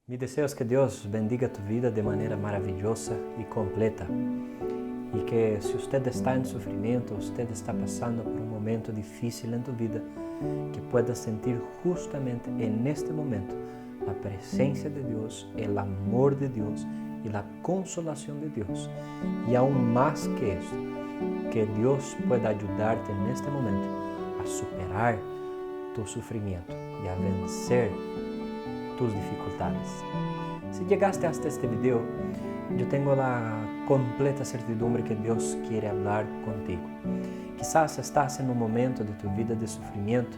Mi deseo es que Dios bendiga tu vida de manera maravillosa y completa. Y que si usted está en sufrimiento, usted está pasando por un momento difícil en tu vida, que pueda sentir justamente en este momento la presencia de Dios, el amor de Dios y la consolación de Dios. Y aún más que eso, que Dios pueda ayudarte en este momento a superar tu sufrimiento y a vencer tus dificultades. Si llegaste hasta este video, yo tengo la completa certidumbre que Dios quiere hablar contigo. Quizás estás en un momento de tu vida de sufrimiento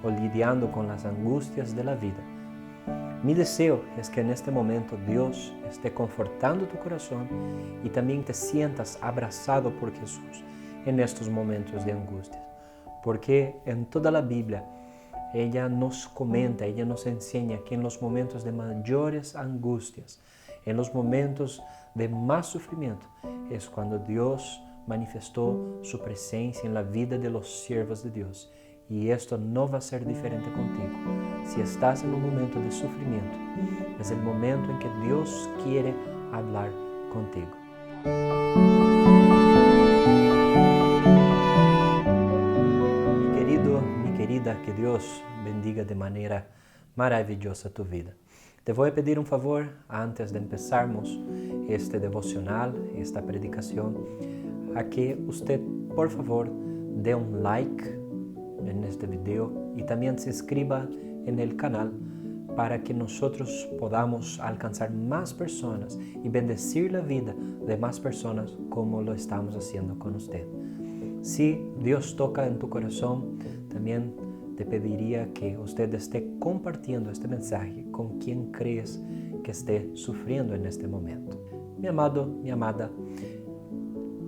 o lidiando con las angustias de la vida. Mi deseo es que en este momento Dios esté confortando tu corazón y también te sientas abrazado por Jesús en estos momentos de angustia. Porque en toda la Biblia, ella nos comenta, ella nos enseña que en los momentos de mayores angustias, en los momentos de más sufrimiento, es cuando Dios manifestó su presencia en la vida de los siervos de Dios. Y esto no va a ser diferente contigo. Si estás en un momento de sufrimiento, es el momento en que Dios quiere hablar contigo. Mi querido, mi querida, que Dios bendiga de manera maravillosa tu vida. Te voy a pedir un favor antes de empezarmos este devocional, esta predicación, a que usted, por favor, dé un like en este video y también se inscriba en el canal para que nosotros podamos alcanzar más personas y bendecir la vida de más personas como lo estamos haciendo con usted. Si Dios toca en tu corazón, también te pediría que usted esté compartiendo este mensaje con quien crees que esté sufriendo en este momento. Mi amado, mi amada,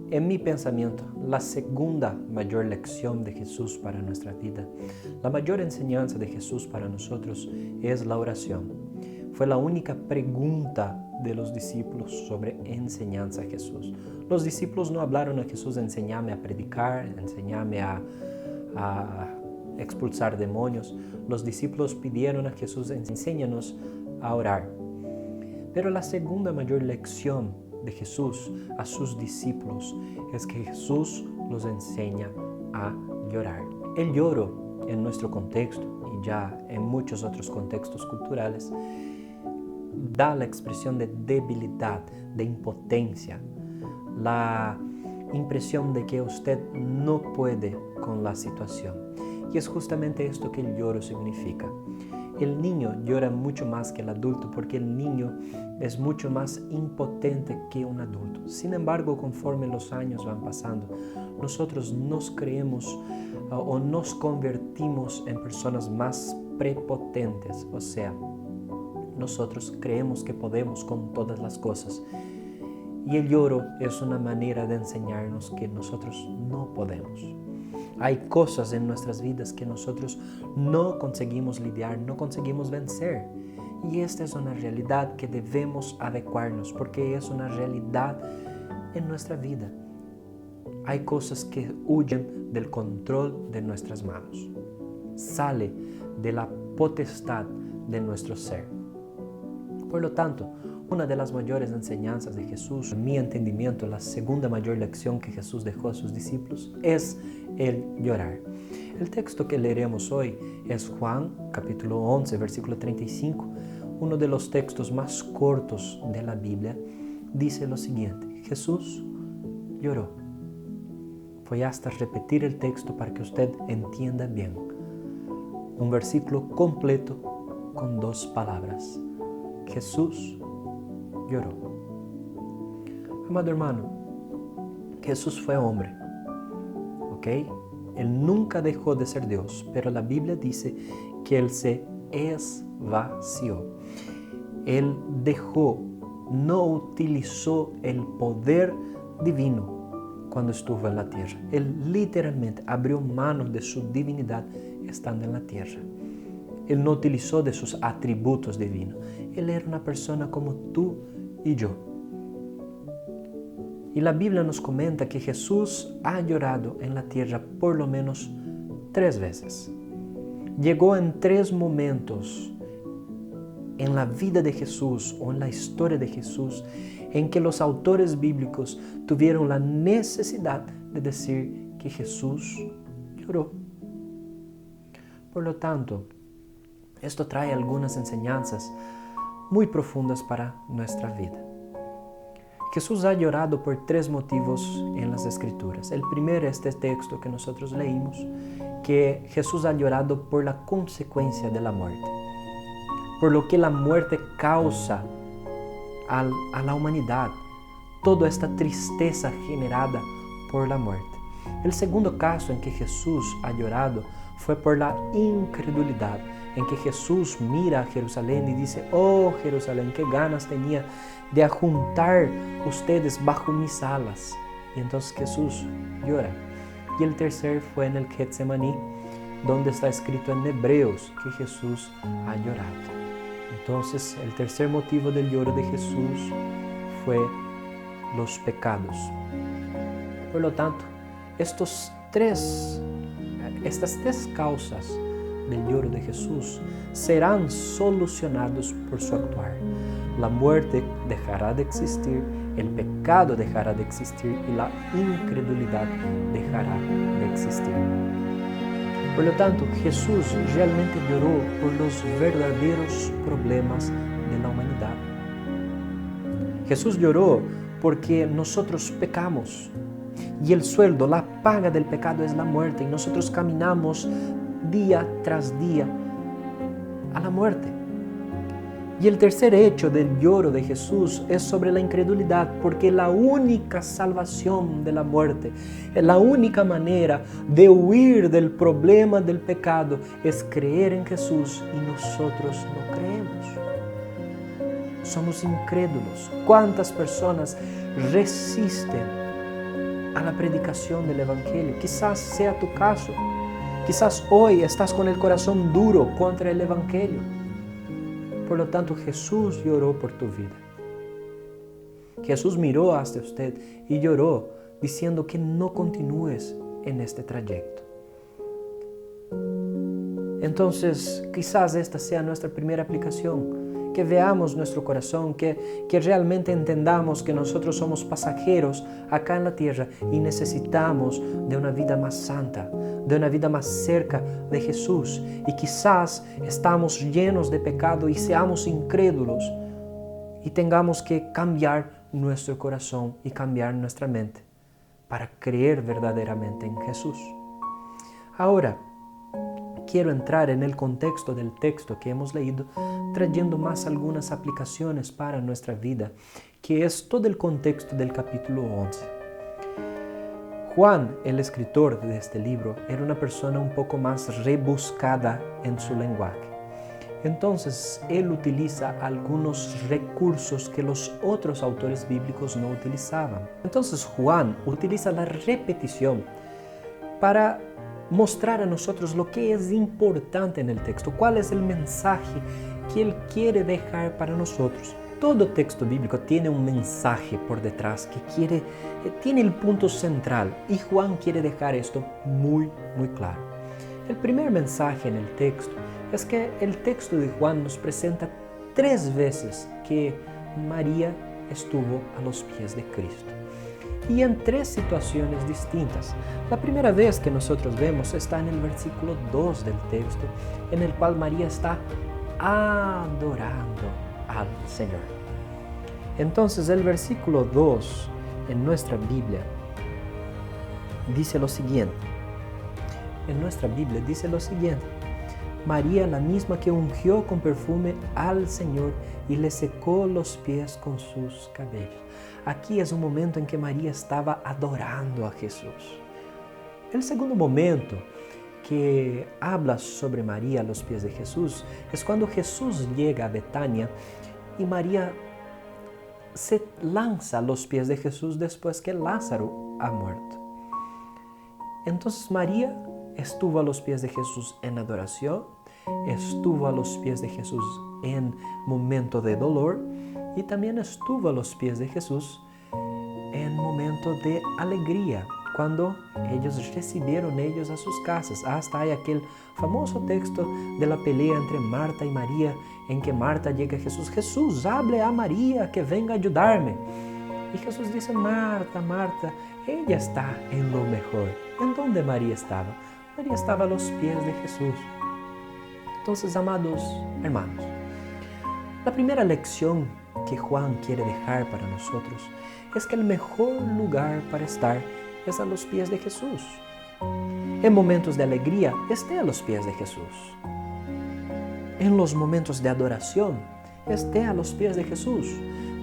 en mi pensamiento, la segunda mayor lección de Jesús para nuestra vida, la mayor enseñanza de Jesús para nosotros es la oración. Fue la única pregunta de los discípulos sobre enseñanza a Jesús. Los discípulos no hablaron a Jesús, enséñame a predicar, enséñame a expulsar demonios. Los discípulos pidieron a Jesús, enséñanos a orar. Pero la segunda mayor lección de Jesús a sus discípulos es que Jesús los enseña a llorar. El lloro en nuestro contexto y ya en muchos otros contextos culturales da la expresión de debilidad, de impotencia, la impresión de que usted no puede con la situación. Y es justamente esto que el lloro significa. El niño llora mucho más que el adulto porque el niño es mucho más impotente que un adulto. Sin embargo, conforme los años van pasando, nosotros nos creemos o nos convertimos en personas más prepotentes. O sea, nosotros creemos que podemos con todas las cosas. Y el lloro es una manera de enseñarnos que nosotros no podemos. Hay cosas en nuestras vidas que nosotros no conseguimos lidiar, no conseguimos vencer. Y esta es una realidad que debemos adecuarnos porque es una realidad en nuestra vida. Hay cosas que huyen del control de nuestras manos. Sale de la potestad de nuestro ser. Por lo tanto, una de las mayores enseñanzas de Jesús, en mi entendimiento, la segunda mayor lección que Jesús dejó a sus discípulos es el llorar. El texto que leeremos hoy es Juan, capítulo 11, versículo 35, uno de los textos más cortos de la Biblia. Dice lo siguiente: Jesús lloró. Voy hasta repetir el texto para que usted entienda bien. Un versículo completo con dos palabras. Jesús lloró. Amado hermano, Jesús fue hombre, ¿ok? Él nunca dejó de ser Dios, pero la Biblia dice que Él se esvació. Él no utilizó el poder divino cuando estuvo en la tierra. Él literalmente abrió manos de su divinidad estando en la tierra. Él no utilizó de sus atributos divinos. Él era una persona como tú y yo. Y la Biblia nos comenta que Jesús ha llorado en la tierra por lo menos 3 veces. Llegó en 3 momentos en la vida de Jesús o en la historia de Jesús en que los autores bíblicos tuvieron la necesidad de decir que Jesús lloró. Por lo tanto, esto trae algunas enseñanzas muy profundas para nuestra vida. Jesús ha llorado por 3 motivos en las Escrituras. El primero es este texto que nosotros leímos, que Jesús ha llorado por la consecuencia de la muerte, por lo que la muerte causa a la humanidad, toda esta tristeza generada por la muerte. El segundo caso en que Jesús ha llorado fue por la incredulidad, en que Jesús mira a Jerusalén y dice: oh Jerusalén, qué ganas tenía de ajuntar ustedes bajo mis alas. Y entonces Jesús llora. Y el tercer fue en el Getsemaní, donde está escrito en Hebreos que Jesús ha llorado. Entonces, el tercer motivo del lloro de Jesús fue los pecados. Por lo tanto, estas 3 causas del lloro de Jesús serán solucionados por su actuar. La muerte dejará de existir, el pecado dejará de existir y la incredulidad dejará de existir. Por lo tanto, Jesús realmente lloró por los verdaderos problemas de la humanidad. Jesús lloró porque nosotros pecamos y el sueldo, la paga del pecado es la muerte, y nosotros caminamos día tras día a la muerte. Y el tercer hecho del lloro de Jesús es sobre la incredulidad, porque la única salvación de la muerte, la única manera de huir del problema del pecado es creer en Jesús, y nosotros no creemos. Somos incrédulos. ¿Cuántas personas resisten a la predicación del Evangelio? Quizás sea tu caso. Quizás hoy estás con el corazón duro contra el Evangelio. Por lo tanto, Jesús lloró por tu vida. Jesús miró hacia usted y lloró, diciendo que no continúes en este trayecto. Entonces, quizás esta sea nuestra primera aplicación, que veamos nuestro corazón, que realmente entendamos que nosotros somos pasajeros acá en la tierra y necesitamos de una vida más santa, de una vida más cerca de Jesús. Y quizás estamos llenos de pecado y seamos incrédulos y tengamos que cambiar nuestro corazón y cambiar nuestra mente para creer verdaderamente en Jesús. Ahora, quiero entrar en el contexto del texto que hemos leído, trayendo más algunas aplicaciones para nuestra vida, que es todo el contexto del capítulo 11. Juan, el escritor de este libro, era una persona un poco más rebuscada en su lenguaje. Entonces, él utiliza algunos recursos que los otros autores bíblicos no utilizaban. Entonces, Juan utiliza la repetición para mostrar a nosotros lo que es importante en el texto, cuál es el mensaje que él quiere dejar para nosotros. Todo texto bíblico tiene un mensaje por detrás que tiene el punto central, y Juan quiere dejar esto muy, muy claro. El primer mensaje en el texto es que el texto de Juan nos presenta 3 veces que María estuvo a los pies de Cristo, y en 3 situaciones distintas. La primera vez que nosotros vemos está en el versículo 2 del texto, en el cual María está adorando al Señor. Entonces el versículo 2 en nuestra Biblia dice lo siguiente. María, la misma que ungió con perfume al Señor y le secó los pies con sus cabellos. Aquí es un momento en que María estaba adorando a Jesús. El segundo momento que habla sobre María a los pies de Jesús es cuando Jesús llega a Betania y María se lanza a los pies de Jesús después que Lázaro ha muerto. Entonces María estuvo a los pies de Jesús en adoración, estuvo a los pies de Jesús en momento de dolor y también estuvo a los pies de Jesús en momento de alegría, cuando ellos recibieron ellos a sus casas. Hasta hay aquel famoso texto de la pelea entre Marta y María, en que Marta llega a Jesús: Jesús, hable a María que venga a ayudarme. Y Jesús dice: Marta, Marta, ella está en lo mejor. ¿En dónde María estaba? María estaba a los pies de Jesús. Entonces, amados hermanos, la primera lección que Juan quiere dejar para nosotros es que el mejor lugar para estar es a los pies de Jesús. En momentos de alegría, esté a los pies de Jesús. En los momentos de adoración, esté a los pies de Jesús.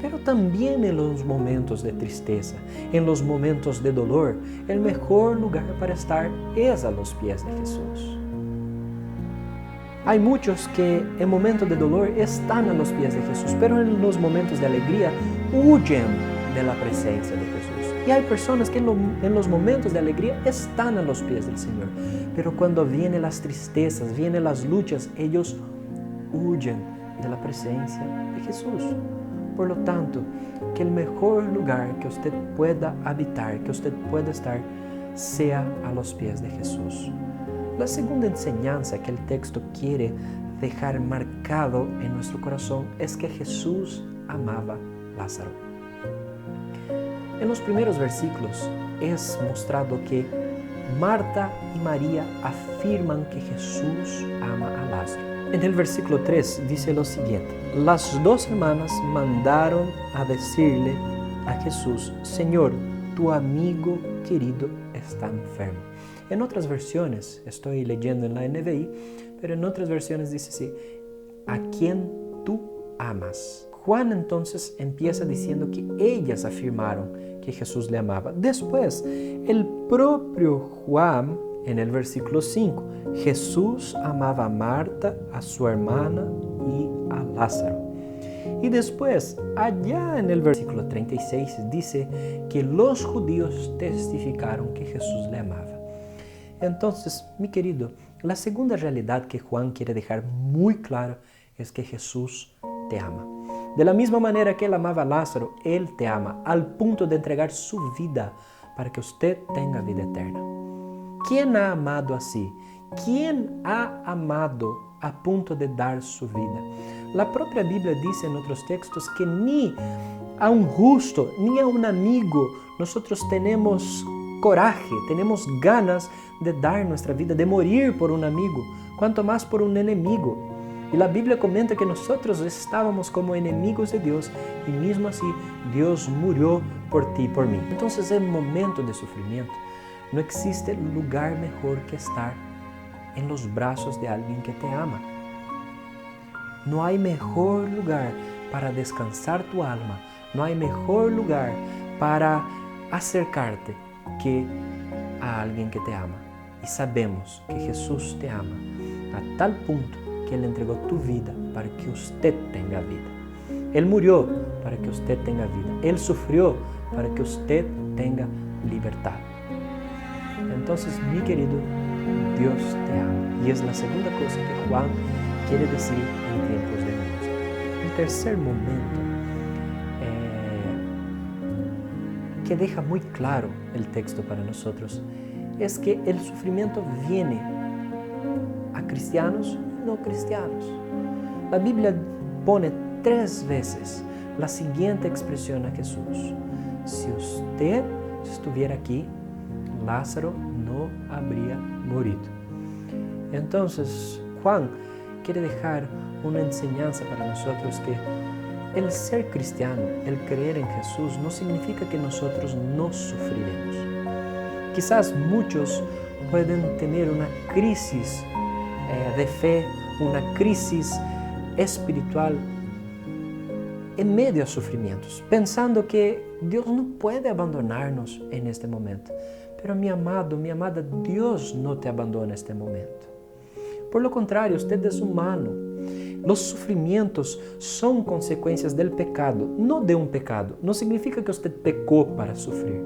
Pero también en los momentos de tristeza, en los momentos de dolor, el mejor lugar para estar es a los pies de Jesús. Hay muchos que en momentos de dolor están a los pies de Jesús, pero en los momentos de alegría huyen de la presencia de Jesús. Y hay personas que en los momentos de alegría están a los pies del Señor, pero cuando vienen las tristezas, vienen las luchas, ellos huyen de la presencia de Jesús. Por lo tanto, que el mejor lugar que usted pueda habitar, que usted pueda estar, sea a los pies de Jesús. La segunda enseñanza que el texto quiere dejar marcado en nuestro corazón es que Jesús amaba a Lázaro. En los primeros versículos es mostrado que Marta y María afirman que Jesús ama a Lázaro. En el versículo 3 dice lo siguiente: las dos hermanas mandaron a decirle a Jesús: Señor, tu amigo querido está enfermo. En otras versiones, estoy leyendo en la NVI, pero en otras versiones dice así: a quien tú amas. Juan entonces empieza diciendo que ellas afirmaron que Jesús le amaba. Después, el propio Juan, en el versículo 5, Jesús amaba a Marta, a su hermana y a Lázaro. Y después, allá en el versículo 36, dice que los judíos testificaron que Jesús le amaba. Entonces, mi querido, la segunda realidad que Juan quiere dejar muy claro es que Jesús te ama. De la misma manera que Él amaba a Lázaro, Él te ama al punto de entregar su vida para que usted tenga vida eterna. ¿Quién ha amado así? ¿Quién ha amado a punto de dar su vida? La propia Biblia dice en otros textos que ni a un justo, ni a un amigo, nosotros tenemos coraje, tenemos ganas de dar nuestra vida, de morir por un amigo, cuanto más por un enemigo. Y la Biblia comenta que nosotros estábamos como enemigos de Dios y mismo así Dios murió por ti y por mí. Entonces, en momentos de sufrimiento, no existe lugar mejor que estar en los brazos de alguien que te ama. No hay mejor lugar para descansar tu alma, no hay mejor lugar para acercarte que a alguien que te ama. Y sabemos que Jesús te ama a tal punto que Él entregó tu vida para que usted tenga vida. Él murió para que usted tenga vida. Él sufrió para que usted tenga libertad. Entonces, mi querido, Dios te ama. Y es la segunda cosa que Juan quiere decir en tiempos de angustia. El tercer momento que deja muy claro el texto para nosotros es que el sufrimiento viene a cristianos y no cristianos. La Biblia pone 3 veces la siguiente expresión a Jesús: si usted estuviera aquí, Lázaro no habría morido. Entonces, Juan quiere dejar una enseñanza para nosotros que el ser cristiano, el creer en Jesús, no significa que nosotros no sufriremos. Quizás muchos pueden tener una crisis de fe, una crisis espiritual en medio a sufrimientos, pensando que Dios no puede abandonarnos en este momento. Pero mi amado, mi amada, Dios no te abandona en este momento. Por lo contrario, usted es humano. Los sufrimientos son consecuencias del pecado, no de un pecado. No significa que usted pecó para sufrir,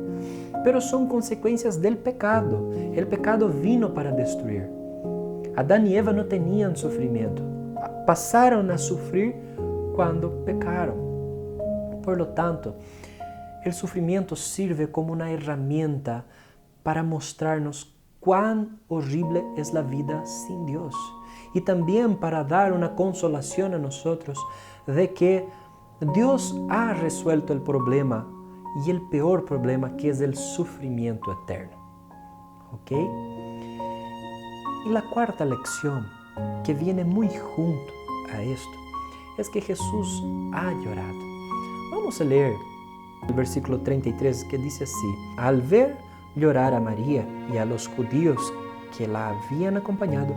pero son consecuencias del pecado. El pecado vino para destruir. Adán y Eva no tenían sufrimiento. Pasaron a sufrir cuando pecaron. Por lo tanto, el sufrimiento sirve como una herramienta para mostrarnos cuán horrible es la vida sin Dios. Y también para dar una consolación a nosotros de que Dios ha resuelto el problema y el peor problema, que es el sufrimiento eterno. ¿Ok? Y la cuarta lección, que viene muy junto a esto, es que Jesús ha llorado. Vamos a leer el versículo 33, que dice así: al ver llorar a María y a los judíos que la habían acompañado,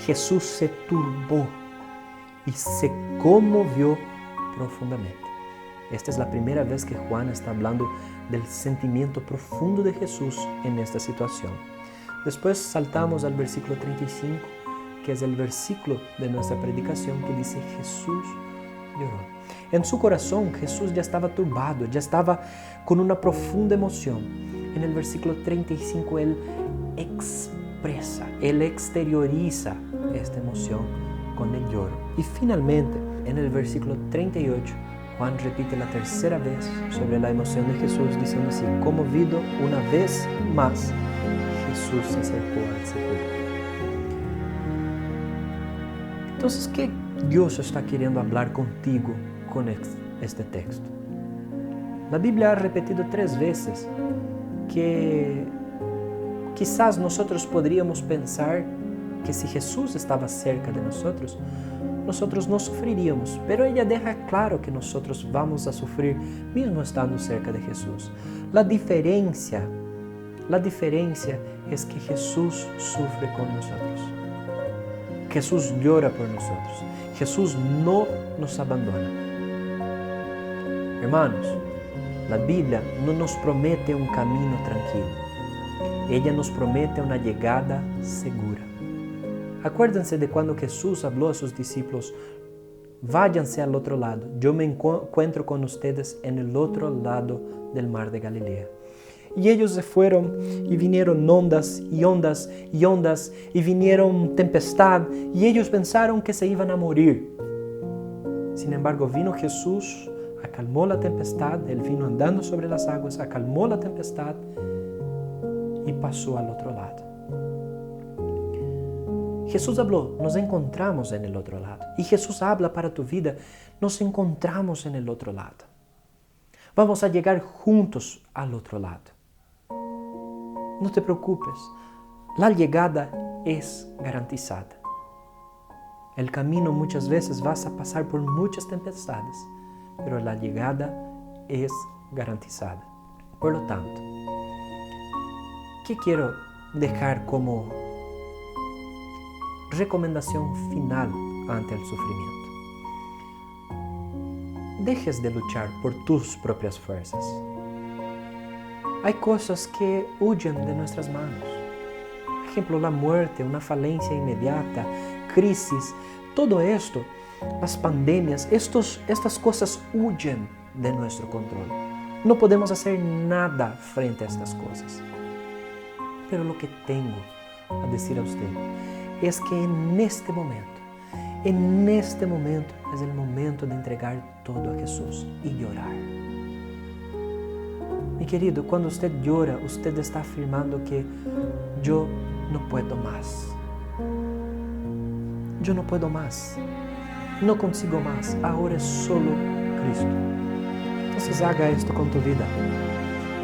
Jesús se turbó y se conmovió profundamente. Esta es la primera vez que Juan está hablando del sentimiento profundo de Jesús en esta situación. Después saltamos al versículo 35, que es el versículo de nuestra predicación, que dice: Jesús lloró. En su corazón Jesús ya estaba turbado, ya estaba con una profunda emoción. En el versículo 35 Él expresa, Él exterioriza esta emoción con el lloro. Y finalmente, en el versículo 38, Juan repite la tercera vez sobre la emoción de Jesús, diciendo así: conmovido una vez más, Jesús se acercó al sepulcro. Entonces, ¿qué Dios está queriendo hablar contigo con este texto? La Biblia ha repetido 3 veces que quizás nosotros podríamos pensar que si Jesús estaba cerca de nosotros no sufriríamos, pero ella deja claro que nosotros vamos a sufrir mismo estando cerca de Jesús. La diferencia es que Jesús sufre con nosotros. Jesús llora por nosotros. Jesús no nos abandona. Hermanos, la Biblia no nos promete un camino tranquilo. Ella nos promete una llegada segura. Acuérdense de cuando Jesús habló a sus discípulos: váyanse al otro lado, yo me encuentro con ustedes en el otro lado del mar de Galilea. Y ellos se fueron y vinieron ondas y ondas y ondas y vinieron tempestad y ellos pensaron que se iban a morir. Sin embargo, vino Jesús, acalmó la tempestad, Él vino andando sobre las aguas, acalmó la tempestad y pasó al otro lado. Jesús habló, nos encontramos en el otro lado. Y Jesús habla para tu vida, nos encontramos en el otro lado. Vamos a llegar juntos al otro lado. No te preocupes, la llegada es garantizada. El camino muchas veces vas a pasar por muchas tempestades, pero la llegada es garantizada. Por lo tanto, ¿qué quiero dejar como recomendación final ante el sufrimiento? Dejes de luchar por tus propias fuerzas. Hay cosas que huyen de nuestras manos. Por ejemplo, la muerte, una falencia inmediata, crisis, todo esto, las pandemias, estas cosas huyen de nuestro control. No podemos hacer nada frente a estas cosas. Pero lo que tengo a decir a usted es que en este momento es el momento de entregar todo a Jesús y llorar. Mi querido, cuando usted llora, usted está afirmando que yo no puedo más. Yo no puedo más. No consigo más. Ahora es solo Cristo. Entonces haga esto con tu vida.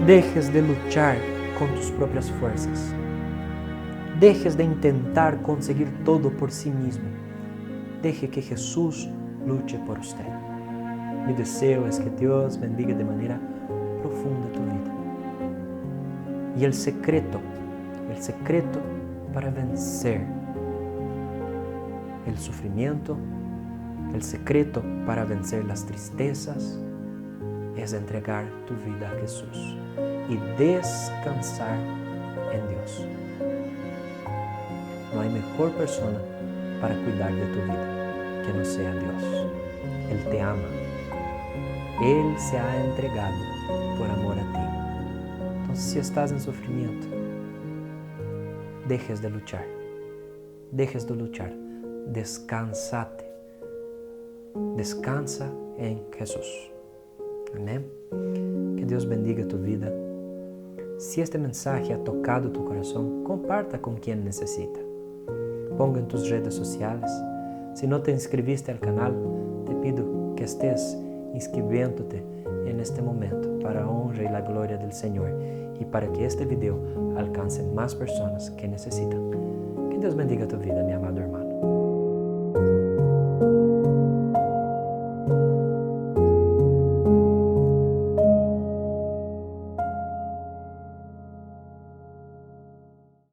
Dejes de luchar con tus propias fuerzas. Dejes de intentar conseguir todo por sí mismo. Deje que Jesús luche por usted. Mi deseo es que Dios bendiga de manera profunda tu vida. Y el secreto para vencer el sufrimiento, el secreto para vencer las tristezas, es entregar tu vida a Jesús y descansar en Dios. No hay mejor persona para cuidar de tu vida que no sea Dios. Él te ama. Él se ha entregado por amor a ti. Entonces, si estás en sufrimiento, dejes de luchar. Dejes de luchar. Descansate. Descansa en Jesús. Amén. Que Dios bendiga tu vida. Si este mensaje ha tocado tu corazón, comparta con quien necesita. Ponga en tus redes sociales. Si no te inscribiste al canal, te pido que estés inscribiéndote en este momento para la honra y la gloria del Señor y para que este video alcance más personas que necesitan. Que Dios bendiga tu vida, mi amado hermano.